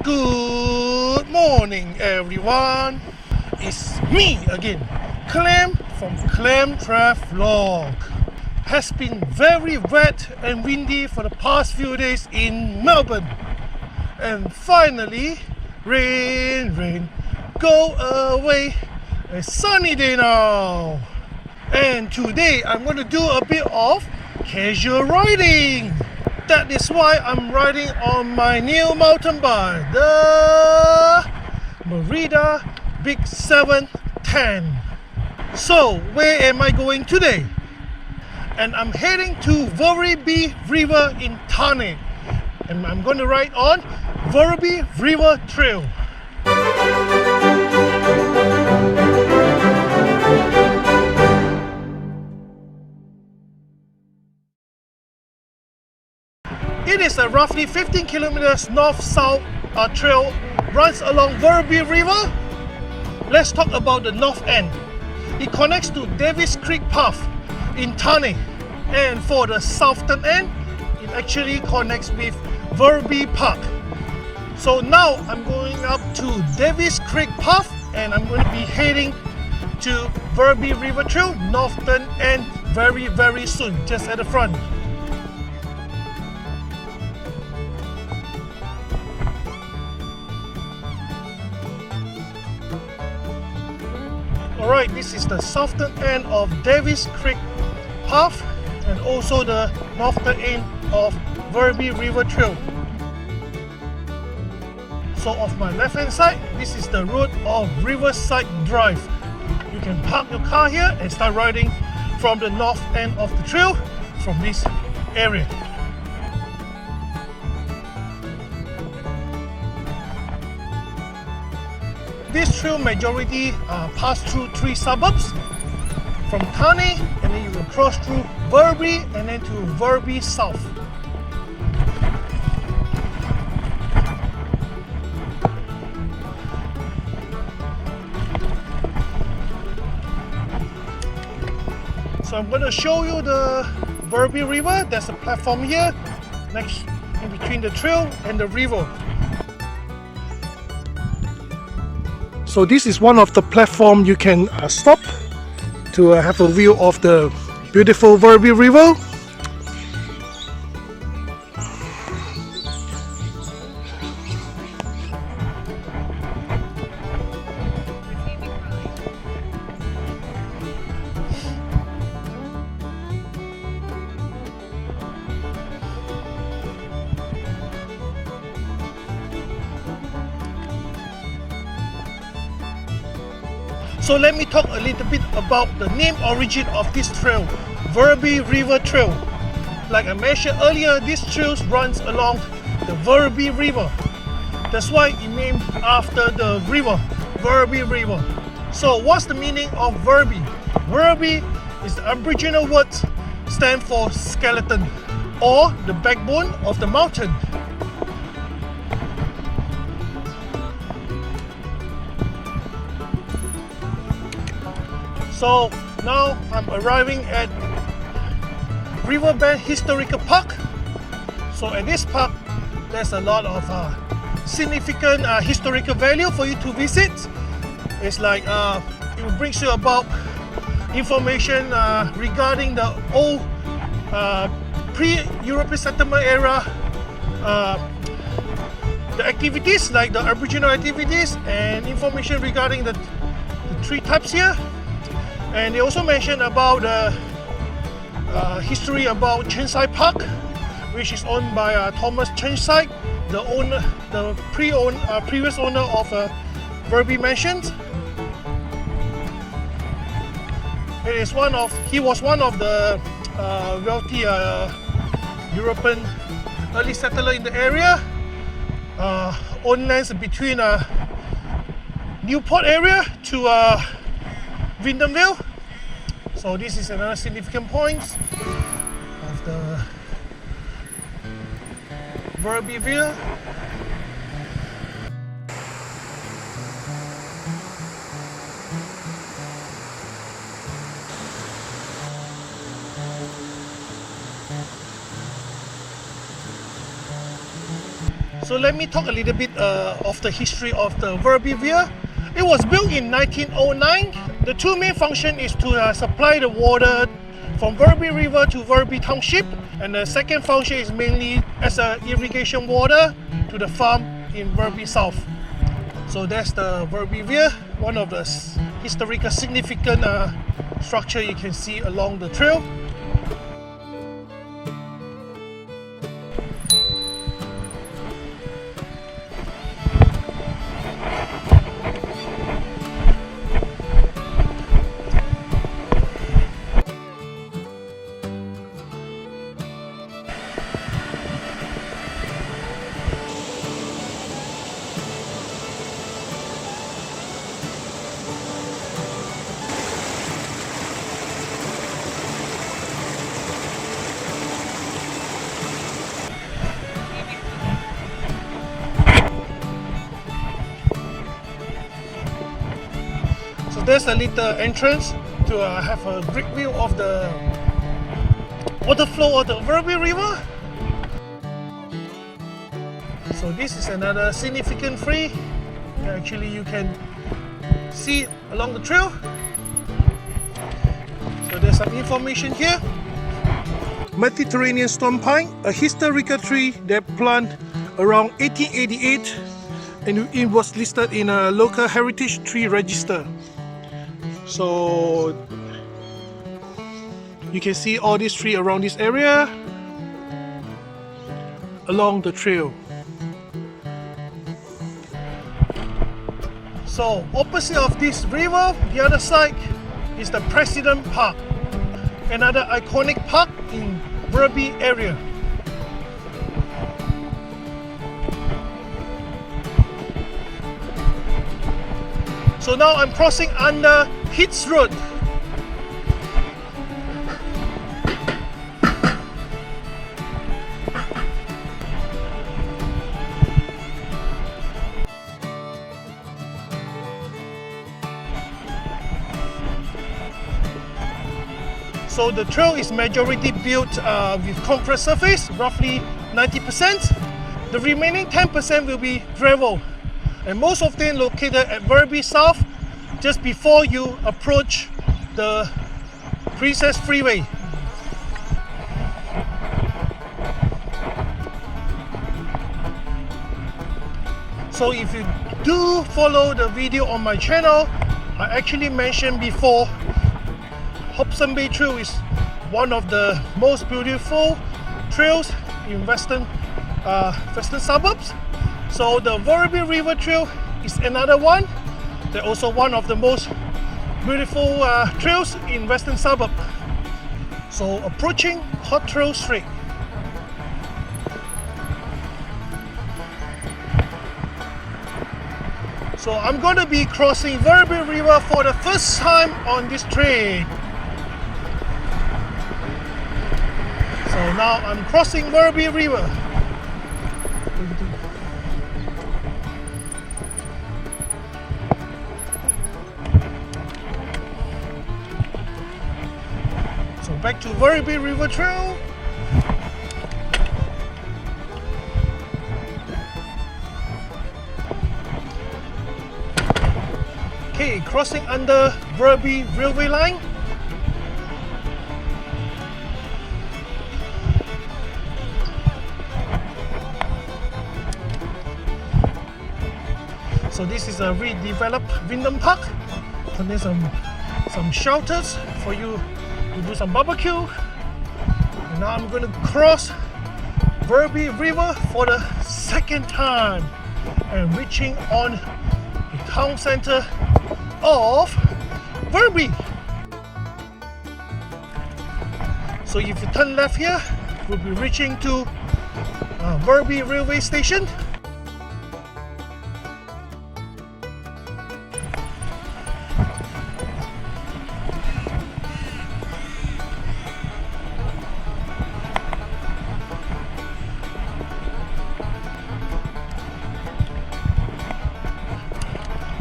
Good morning, everyone. It's me again, Clem from clemtravlog. Has been very wet and windy for the past few days in Melbourne. And finally, rain, go away. A sunny day now. And today I'm going to do a bit of casual riding. That is why I'm riding on my new mountain bike, the Werribee Big 710. So, where am I going today? And I'm heading to Werribee River in Thane. And I'm going to ride on Werribee River Trail. It is a roughly 15 kilometers north-south trail, runs along Werribee River. Let's talk about the north end. It connects to Davis Creek Path in Thane, and for the southern end, it actually connects with Werribee Park. So now I'm going up to Davis Creek Path, and I'm going to be heading to Werribee River Trail, northern end, very soon, just at the front. Alright, this is the southern end of Davis Creek Path and also the northern end of Werribee River Trail. So off my left hand side, this is the road of Riverside Drive. You can park your car here and start riding from the north end of the trail from this area. This trail majority pass through 3 suburbs from Thane, and then you will cross through Werribee and then to Werribee South. So I'm going to show you the Werribee River. There's a platform here next in between the trail and the river. So this is one of the platforms you can stop to have a view of the beautiful Werribee River. So let me talk a little bit about the name origin of this trail, Werribee River Trail. Like I mentioned earlier, this trail runs along the Werribee River. That's why it's named after the river, Werribee River. So what's the meaning of Werribee? Werribee is the Aboriginal word, stand for skeleton or the backbone of the mountain. So now I'm arriving at Riverbend Historical Park. So at this park, there's a lot of significant historical value for you to visit. It's like it brings you about information regarding the old pre-European settlement era, the activities like the Aboriginal activities, and information regarding the 3 types here. And they also mentioned about the history about Chensai Park, which is owned by Thomas Chensai, the previous owner of Werribee Mansions. He was one of the wealthy European early settler in the area. Owned lands between Newport area to Vindenville. So this is another significant point of the Werribee River. So let me talk a little bit of the history of the Werribee River. It was built in 1909. The two main functions is to supply the water from Werribee River to Werribee Township, and the second function is mainly as irrigation water to the farm in Werribee South. So that's the Werribee River, one of the historical significant structure you can see along the trail. There's a little entrance to have a great view of the water flow of the Werribee River. So this is another significant tree. Actually, you can see it along the trail. So there's some information here. Mediterranean stone pine, a historical tree that planted around 1888, and it was listed in a local heritage tree register. So you can see all these trees around this area along the trail. So opposite of this river, the other side is the President Park, another iconic park in Werribee area. So now I'm crossing under Hitz Road. So the trail is majority built with concrete surface, roughly 90%. The remaining 10% will be gravel, and most of them located at Werribee South, just before you approach the Princess Freeway. So if you do follow the video on my channel, I actually mentioned before, Hobson Bay Trail is one of the most beautiful trails in western suburbs. So the Werribee River Trail is another one. They're also one of the most beautiful trails in western suburb. So approaching Hot Trail Street. So I'm going to be crossing Werribee River for the first time on this trail. So now I'm crossing Werribee River. So back to Werribee River Trail. Okay, crossing under Werribee railway line. So this is a redeveloped Wyndham Park. And there's some shelters for you to do some barbecue. And now I'm going to cross Werribee River for the second time and reaching on the town center of Werribee. So if you turn left here, we'll be reaching to Werribee railway station.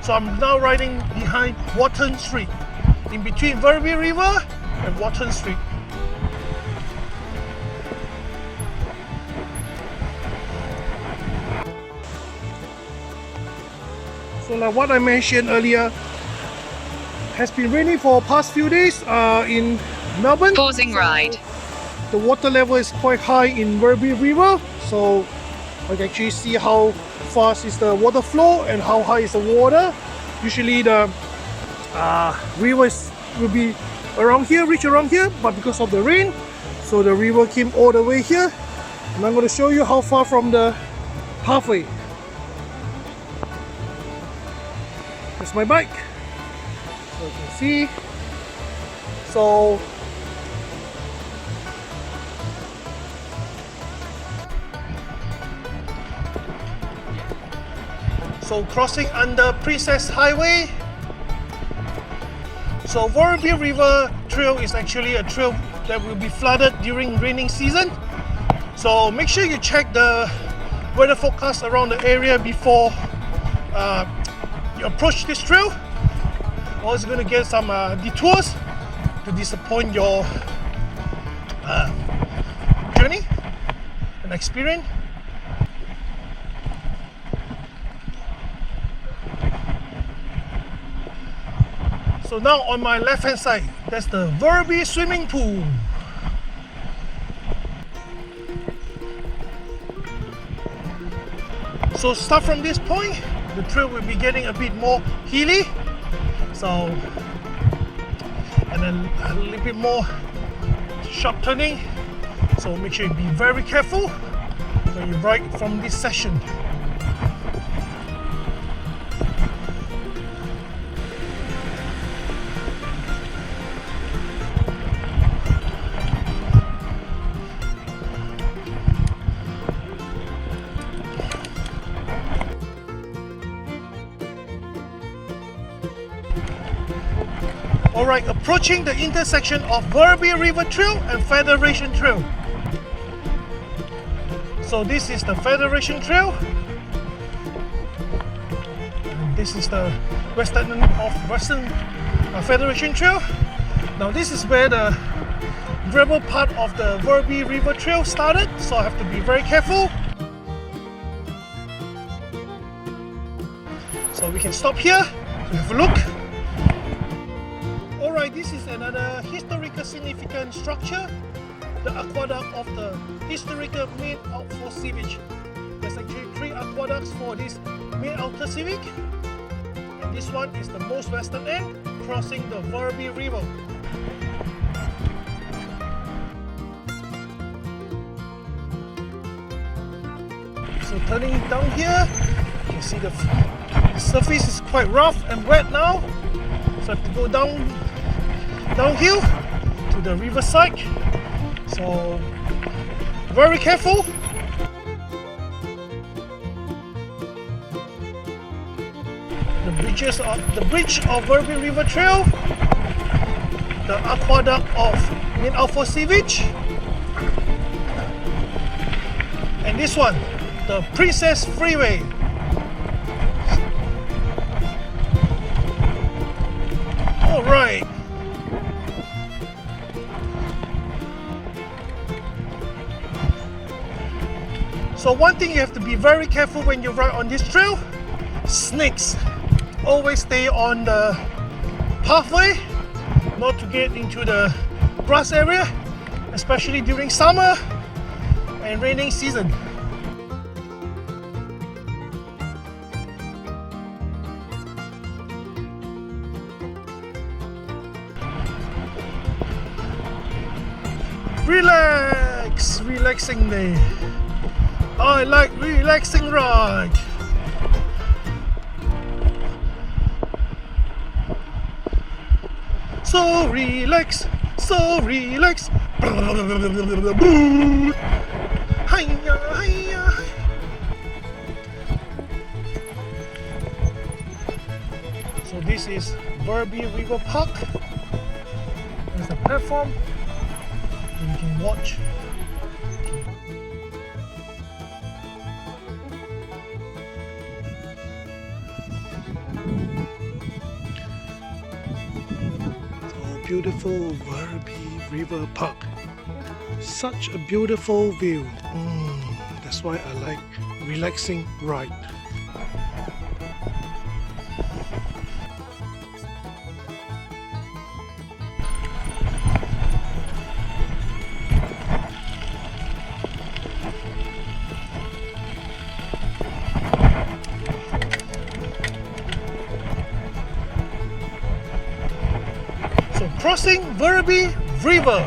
So I'm now riding behind Wharton Street, in between Werribee River and Wharton Street. So like what I mentioned earlier, has been raining for past few days in Melbourne. Pausing ride. The water level is quite high in Werribee River, so I can actually see how fast is the water flow and how high is the water. Usually the river will be around here, reach around here, but because of the rain, so the river came all the way here. And I'm going to show you how far from the pathway. That's my bike. So you can see. So crossing under Princess Highway. So Werribee River Trail is actually a trail that will be flooded during raining season. So make sure you check the weather forecast around the area before you approach this trail, or it's going to get some detours to disappoint your journey and experience. So now on my left hand side, that's the Werribee swimming pool. So start from this point, the trail will be getting a bit more hilly. So, and then a little bit more sharp turning. So make sure you be very careful when you ride from this section. Alright, approaching the intersection of Werribee River Trail and Federation Trail. So this is the Federation Trail. And this is the western Federation Trail. Now this is where the gravel part of the Werribee River Trail started, so I have to be very careful. So we can stop here to have a look. Alright, this is another historical significant structure, the aqueduct of the historical main outfall sewage. There's actually 3 aqueducts for this main outer sewage, and this one is the most western end, crossing the Werribee River. So turning down here, you can see the surface is quite rough and wet now, so I have to go downhill to the riverside, so very careful. The bridge of Werribee River Trail, the aqueduct of main outfall sewage, and this one, the Princess Freeway. Alright. So one thing you have to be very careful when you ride on this trail, snakes. Always stay on the pathway, not to get into the grass area, especially during summer and raining season. Relaxing day. I like relaxing ride. So relax. Hiya, hiya. So this is Werribee River Park. There's the platform. And you can watch. Beautiful Werribee River Park. Such a beautiful view. That's why I like relaxing ride. crossing Werribee River.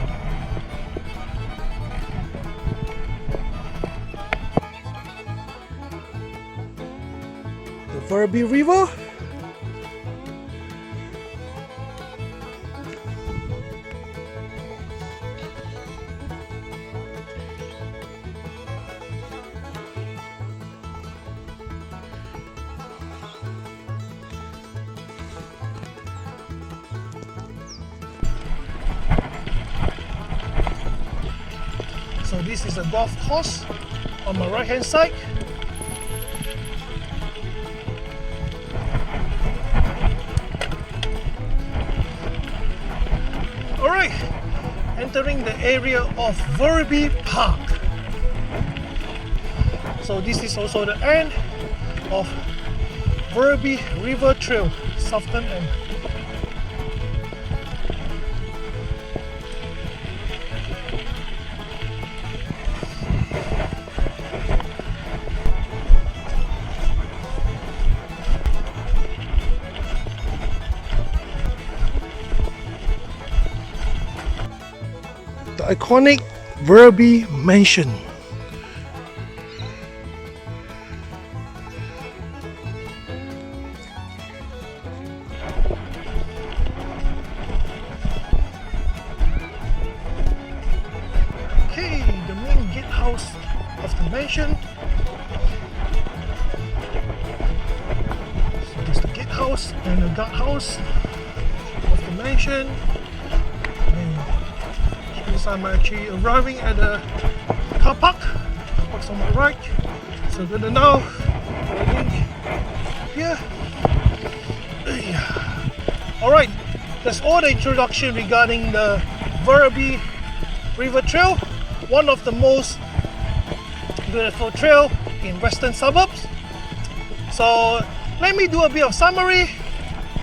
The Werribee River. So this is a golf course on my right hand side. Alright, entering the area of Werribee Park. So this is also the end of Werribee River Trail, southern end. The iconic Werribee Mansion. Okay, the main gatehouse of the mansion. So this is the gatehouse and the guardhouse of the mansion. I'm actually arriving at the car park. Park's on my right. So we're gonna now going here. Alright, that's all the introduction regarding the Werribee River Trail, one of the most beautiful trail in western suburbs. So let me do a bit of summary.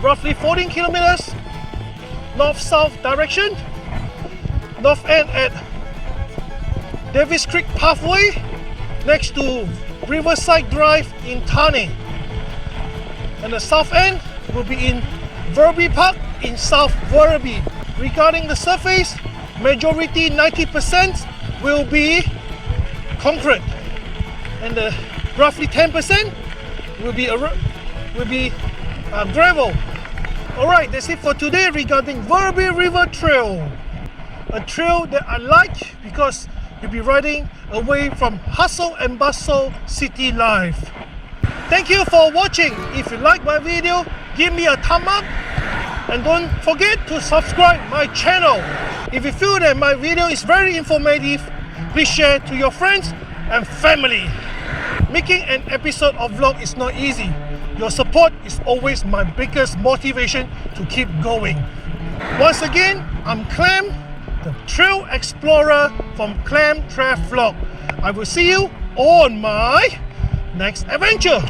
Roughly 14 kilometers north-south direction. North end at Davis Creek Pathway next to Riverside Drive in Thane, and the south end will be in Werribee Park in South Werribee. Regarding the surface, majority 90% will be concrete, and the roughly 10% will be gravel. Alright, that's it for today regarding Werribee River Trail. A trail that I like because you'll be riding away from hustle and bustle city life. Thank you for watching. If you like my video, give me a thumb up and don't forget to subscribe my channel. If you feel that my video is very informative, please share to your friends and family. Making an episode of vlog is not easy. Your support is always my biggest motivation to keep going. Once again, I'm Clem, the Trail Explorer from clemtravlog. I will see you on my next adventure.